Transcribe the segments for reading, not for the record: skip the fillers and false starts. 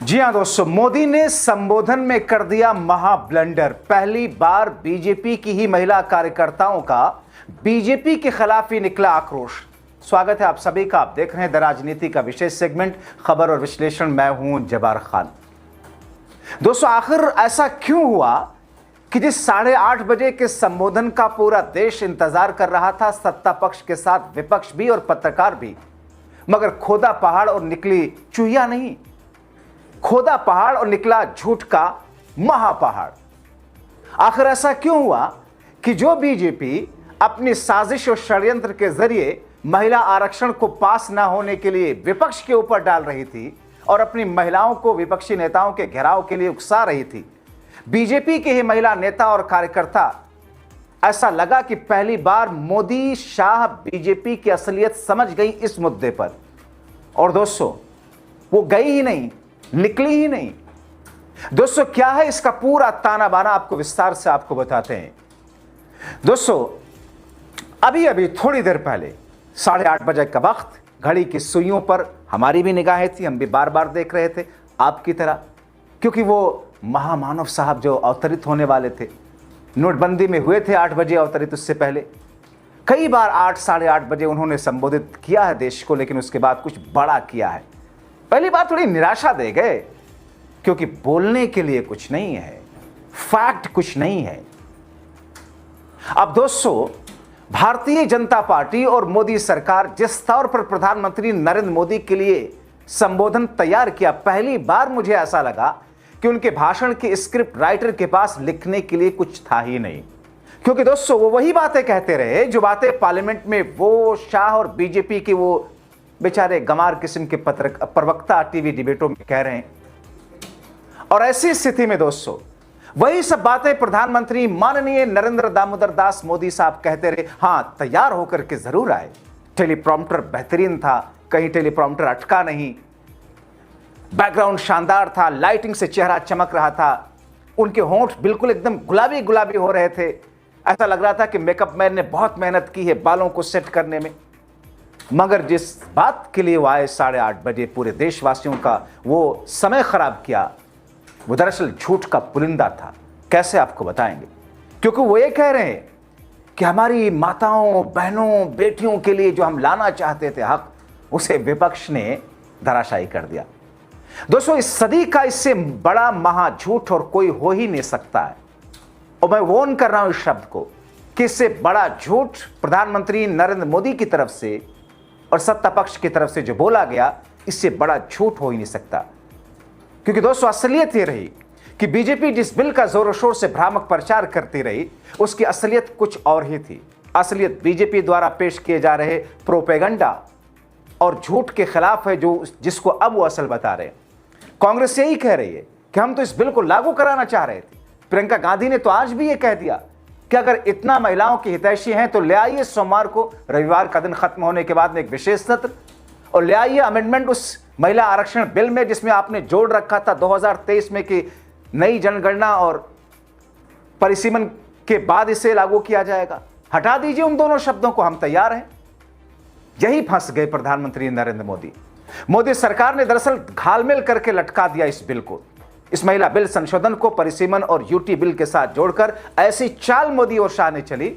जी हां दोस्तों, मोदी ने संबोधन में कर दिया महा ब्लंडर। पहली बार बीजेपी की ही महिला कार्यकर्ताओं का बीजेपी के खिलाफ ही निकला आक्रोश। स्वागत है आप सभी का। आप देख रहे हैं द राजनीति का विशेष सेगमेंट खबर और विश्लेषण। मैं हूं जब्बार खान। दोस्तों, आखिर ऐसा क्यों हुआ कि जिस 8:30 बजे के संबोधन का पूरा देश इंतजार कर रहा था, सत्ता पक्ष के साथ विपक्ष भी और पत्रकार भी, मगर खोदा पहाड़ और निकली चूहिया नहीं, खोदा पहाड़ और निकला झूठ का महापहाड़। आखिर ऐसा क्यों हुआ कि जो बीजेपी अपनी साजिश और षड्यंत्र के जरिए महिला आरक्षण को पास ना होने के लिए विपक्ष के ऊपर डाल रही थी और अपनी महिलाओं को विपक्षी नेताओं के घेराव के लिए उकसा रही थी, बीजेपी के ही महिला नेता और कार्यकर्ता, ऐसा लगा कि पहली बार मोदी शाह बीजेपी की असलियत समझ गई इस मुद्दे पर। और दोस्तों, वो गई ही नहीं, निकली ही नहीं। दोस्तों, क्या है इसका पूरा ताना बाना, आपको विस्तार से आपको बताते हैं। दोस्तों, अभी अभी थोड़ी देर पहले 8:30 बजे का वक्त, घड़ी की सुइयों पर हमारी भी निगाहें थी, हम भी बार बार देख रहे थे आपकी तरह, क्योंकि वो महामानव साहब जो अवतरित होने वाले थे, नोटबंदी में हुए थे 8 बजे अवतरित। उससे पहले कई बार 8 साढ़े 8 बजे उन्होंने संबोधित किया है देश को, लेकिन उसके बाद कुछ बड़ा किया है। पहली बार थोड़ी निराशा दे गए, क्योंकि बोलने के लिए कुछ नहीं है, फैक्ट कुछ नहीं है। अब दोस्तों, भारतीय जनता पार्टी और मोदी सरकार जिस तौर पर प्रधानमंत्री नरेंद्र मोदी के लिए संबोधन तैयार किया, पहली बार मुझे ऐसा लगा कि उनके भाषण के स्क्रिप्ट राइटर के पास लिखने के लिए कुछ था ही नहीं। क्योंकि दोस्तों, वो वही बातें कहते रहे जो बातें पार्लियामेंट में वो शाह और बीजेपी के वो बेचारे गंवार किस्म के प्रवक्ता टीवी डिबेटों में कह रहे हैं। और ऐसी स्थिति में दोस्तों, वही सब बातें प्रधानमंत्री माननीय नरेंद्र दामोदर दास मोदी साहब कहते रहे। हां, तैयार होकर के जरूर आए, टेलीप्रॉम्प्टर बेहतरीन था, कहीं टेलीप्रॉम्प्टर अटका नहीं, बैकग्राउंड शानदार था, लाइटिंग से चेहरा चमक रहा था, उनके होंठ बिल्कुल एकदम गुलाबी गुलाबी हो रहे थे। ऐसा लग रहा था कि मेकअप मैन ने बहुत मेहनत की है बालों को सेट करने में। मगर जिस बात के लिए वो आए 8:30 बजे, पूरे देशवासियों का वो समय खराब किया, वो दरअसल झूठ का पुलिंदा था। कैसे आपको बताएंगे, क्योंकि वो ये कह रहे हैं कि हमारी माताओं, बहनों, बेटियों के लिए जो हम लाना चाहते थे हक, उसे विपक्ष ने धराशायी कर दिया। दोस्तों, इस सदी का इससे बड़ा महाझूठ और कोई हो ही नहीं सकता है। और मैं वॉर्न कर रहा हूं इस शब्द को कि इससे बड़ा झूठ प्रधानमंत्री नरेंद्र मोदी की तरफ से और सत्ता पक्ष की तरफ से जो बोला गया, इससे बड़ा झूठ हो ही नहीं सकता। क्योंकि दोस्तों, असलियत ये रही कि बीजेपी जिस बिल का जोरों शोर से भ्रामक प्रचार करती रही, उसकी असलियत कुछ और ही थी। असलियत बीजेपी द्वारा पेश किए जा रहे प्रोपेगेंडा और झूठ के खिलाफ है, जो जिसको अब वो असल बता रहे हैं। कांग्रेस यही कह रही है कि हम तो इस बिल को लागू कराना चाह रहे थे। प्रियंका गांधी ने तो आज भी ये कह दिया कि अगर इतना महिलाओं की हितैषी हैं तो ले आइए सोमवार को, रविवार का दिन खत्म होने के बाद में एक विशेष सत्र, और ले आइए अमेंडमेंट उस महिला आरक्षण बिल में जिसमें आपने जोड़ रखा था 2023 में कि नई जनगणना और परिसीमन के बाद इसे लागू किया जाएगा। हटा दीजिए उन दोनों शब्दों को, हम तैयार हैं। यही फंस गए प्रधानमंत्री नरेंद्र मोदी। मोदी सरकार ने दरअसल घालमेल करके लटका दिया इस बिल को। इस महिला बिल संशोधन को परिसीमन और यूटी बिल के साथ जोड़कर ऐसी चाल मोदी और शाह ने चली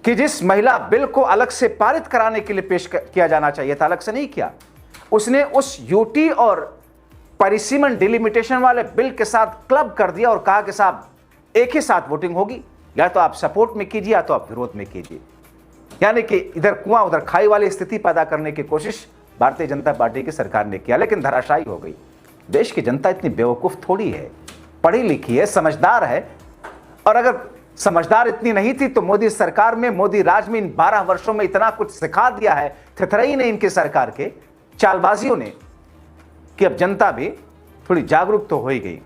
कि जिस महिला बिल को अलग से पारित कराने के लिए पेश किया जाना चाहिए था, अलग से नहीं किया, उसने उस यूटी और परिसीमन डिलिमिटेशन वाले बिल के साथ क्लब कर दिया और कहा कि साहब एक ही साथ वोटिंग होगी, या तो आप सपोर्ट में कीजिए या तो आप विरोध में कीजिए। यानी कि इधर कुआं उधर खाई वाली स्थिति पैदा करने की कोशिश भारतीय जनता पार्टी की सरकार ने किया, लेकिन धराशायी हो गई। देश की जनता इतनी बेवकूफ थोड़ी है, पढ़ी लिखी है, समझदार है। और अगर समझदार इतनी नहीं थी तो मोदी सरकार में, मोदी राज में इन 12 वर्षों में इतना कुछ सिखा दिया है, थथरई ने इनकी सरकार के चालबाजियों ने, कि अब जनता भी थोड़ी जागरूक तो हो ही गई।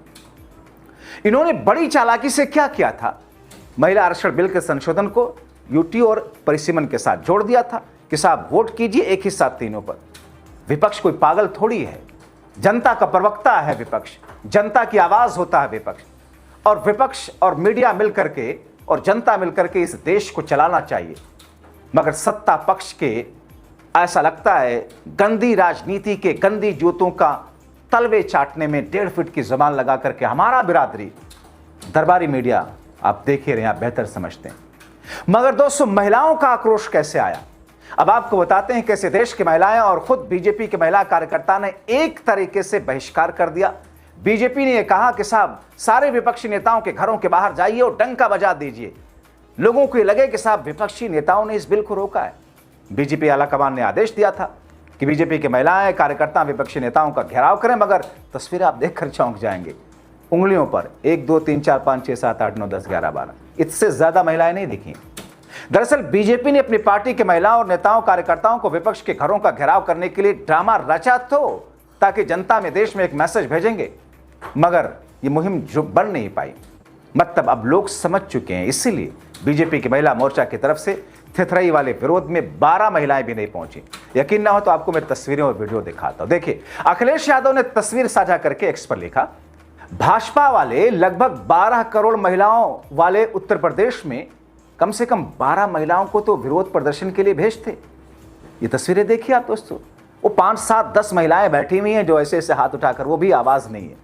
इन्होंने बड़ी चालाकी से क्या किया था, महिला आरक्षण बिल के संशोधन को यूटी और परिसीमन के साथ जोड़ दिया था कि साहब वोट कीजिए एक ही साथ तीनों पर। विपक्ष कोई पागल थोड़ी है, जनता का प्रवक्ता है विपक्ष, जनता की आवाज होता है विपक्ष। और विपक्ष और मीडिया मिलकर के और जनता मिलकर के इस देश को चलाना चाहिए। मगर सत्ता पक्ष के ऐसा लगता है गंदी राजनीति के गंदी जूतों का तलवे चाटने में 1.5 फीट की जुबान लगा करके हमारा बिरादरी दरबारी मीडिया आप देख ही रहे हैं, आप बेहतर समझते हैं। मगर दोस्तों, महिलाओं का आक्रोश कैसे आया, अब आपको बताते हैं। कैसे देश की महिलाएं और खुद बीजेपी के महिला कार्यकर्ता ने एक तरीके से बहिष्कार कर दिया। बीजेपी ने यह कहा कि साहब सारे विपक्षी नेताओं के घरों के बाहर जाइए और डंका बजा दीजिए। लोगों को यह लगे कि साहब विपक्षी नेताओं ने इस बिल को रोका है। बीजेपी आलाकमान ने आदेश दिया था कि बीजेपी के महिलाएं कार्यकर्ता विपक्षी नेताओं का घेराव करें, मगर तस्वीरें आप देखकर चौंक जाएंगे। उंगलियों पर 1 2 3 4 5 6 7 8 9 10 11 12 इससे ज्यादा महिलाएं नहीं दिखी। दरअसल बीजेपी ने अपनी पार्टी के महिलाओं और नेताओं कार्यकर्ताओं को विपक्ष के घरों का घेराव करने के लिए ड्रामा रचा तो ताकि जनता में देश में एक मैसेज भेजेंगे, मगर ये मुहिम जो बन नहीं पाई। मतलब अब लोग समझ चुके हैं, इसीलिए बीजेपी के महिला मोर्चा की तरफ से थिथरई वाले विरोध में 12 महिलाएं भी नहीं पहुंची। यकीन ना हो तो आपको मैं तस्वीरें और वीडियो दिखाता हूं। देखिए, अखिलेश यादव ने तस्वीर साझा करके एक्स पर लिखा, भाजपा वाले लगभग 12 करोड़ महिलाओं वाले उत्तर प्रदेश में कम से कम 12 महिलाओं को तो विरोध प्रदर्शन के लिए भेजते। ये तस्वीरें देखिए आप दोस्तों, वो 5 7 10 महिलाएं बैठी हुई हैं जो ऐसे ऐसे हाथ उठाकर, वो भी आवाज नहीं है,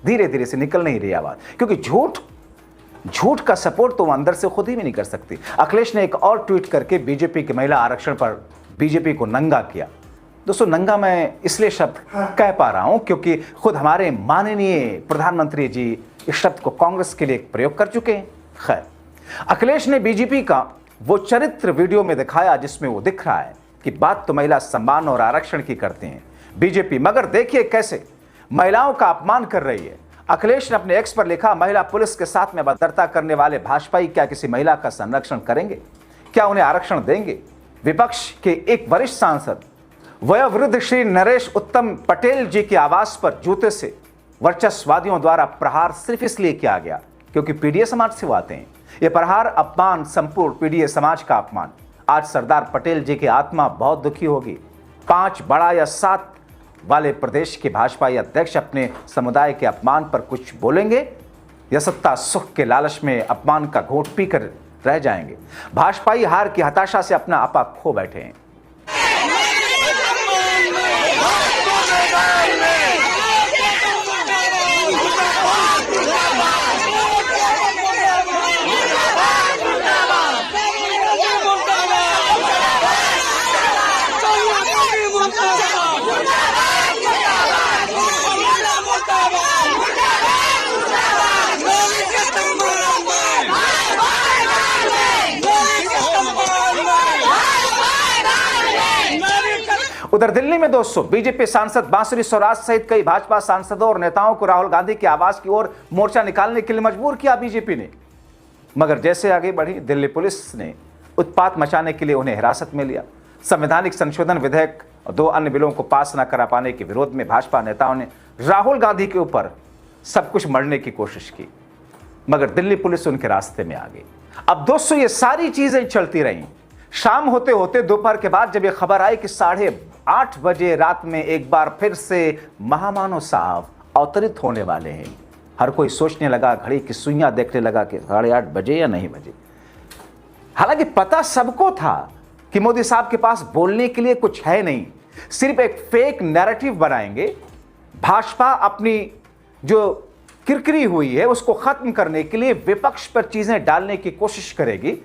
धीरे धीरे से निकल नहीं रही आवाज, क्योंकि झूठ का सपोर्ट तो वो अंदर से खुद ही भी नहीं कर सकती। अखिलेश ने एक और ट्वीट करके बीजेपी के महिला आरक्षण पर बीजेपी को नंगा किया। दोस्तों, नंगा मैं इसलिए शब्द कह पा रहा हूं क्योंकि खुद हमारे माननीय प्रधानमंत्री जी इस शब्द को कांग्रेस के लिए प्रयोग कर चुके हैं। खैर, अखिलेश ने बीजेपी का वो चरित्र वीडियो में दिखाया जिसमें वो दिख रहा है कि बात तो महिला सम्मान और आरक्षण की करते हैं बीजेपी, मगर देखिए कैसे महिलाओं का अपमान कर रही है। अखिलेश ने अपने एक्स पर लिखा, महिला पुलिस के साथ में भद्रता करने वाले भाजपाई क्या किसी महिला का संरक्षण करेंगे? क्या उन्हें आरक्षण देंगे? विपक्ष के एक वरिष्ठ सांसद वयोवृद्ध श्री नरेश उत्तम पटेल जी के आवास पर जूते से वर्चस्ववादियों द्वारा प्रहार सिर्फ इसलिए किया गया क्योंकि पीडीए समाज से वो आते हैं। यह प्रहार अपमान संपूर्ण पीडीए समाज का अपमान। आज सरदार पटेल जी की आत्मा बहुत दुखी होगी। 5 बड़ा या 7 वाले प्रदेश के भाजपा अध्यक्ष अपने समुदाय के अपमान पर कुछ बोलेंगे या सत्ता सुख के लालच में अपमान का घोंट पीकर रह जाएंगे। भाजपाई हार की हताशा से अपना आपा खो बैठे हैं। उधर दिल्ली में दोस्तों बीजेपी सांसद बांसुरी स्वराज सहित कई भाजपा सांसदों और नेताओं को राहुल गांधी के आवास की ओर मोर्चा निकालने के लिए मजबूर किया बीजेपी ने। मगर जैसे आगे बढ़ी, दिल्ली पुलिस ने उत्पात मचाने के लिए उन्हें हिरासत में लिया। संवैधानिक संशोधन विधेयक और 2 अन्य बिलों को पास न करा पाने के विरोध में भाजपा नेताओं ने राहुल गांधी के ऊपर सब कुछ मढ़ने की कोशिश की, मगर दिल्ली पुलिस उनके रास्ते में आ गई। अब दोस्तों, ये सारी चीजें चलती रही। शाम होते होते दोपहर के बाद जब यह खबर आई कि 8:30 बजे रात में एक बार फिर से महामानव साहब अवतरित होने वाले हैं, हर कोई सोचने लगा, घड़ी की सुइयां देखने लगा कि 8:30 बजे या नहीं बजे। हालांकि पता सबको था कि मोदी साहब के पास बोलने के लिए कुछ है नहीं, सिर्फ एक फेक नैरेटिव बनाएंगे। भाजपा अपनी जो किरकिरी हुई है उसको खत्म करने के लिए विपक्ष पर चीजें डालने की कोशिश करेगी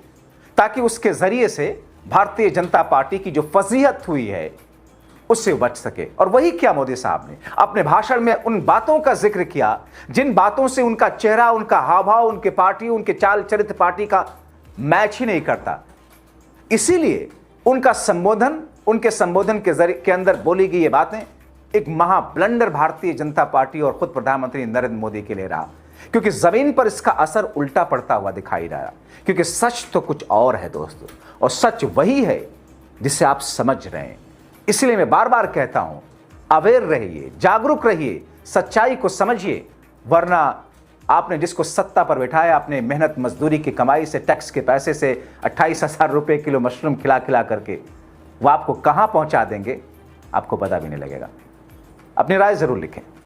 ताकि उसके जरिए से भारतीय जनता पार्टी की जो फजीहत हुई है उससे बच सके। और वही क्या मोदी साहब ने अपने भाषण में उन बातों का जिक्र किया जिन बातों से उनका चेहरा, उनका हाव भाव, उनके पार्टी, उनके चाल चरित्र पार्टी का मैच ही नहीं करता। इसीलिए उनका संबोधन, उनके संबोधन के अंदर बोली गई ये बातें एक महा ब्लंडर भारतीय जनता पार्टी और खुद प्रधानमंत्री नरेंद्र मोदी के लिए रहा, क्योंकि जमीन पर इसका असर उल्टा पड़ता हुआ दिखाई रहा। क्योंकि सच तो कुछ और है दोस्तों, और सच वही है जिसे आप समझ रहे हैं। इसलिए मैं बार बार कहता हूं, अवेयर रहिए, जागरूक रहिए, सच्चाई को समझिए, वरना आपने जिसको सत्ता पर बिठाया अपने मेहनत मजदूरी की कमाई से, टैक्स के पैसे से 28,000 रुपये किलो मशरूम खिला खिला करके वो आपको कहां पहुंचा देंगे आपको पता भी नहीं लगेगा। अपनी राय जरूर लिखें।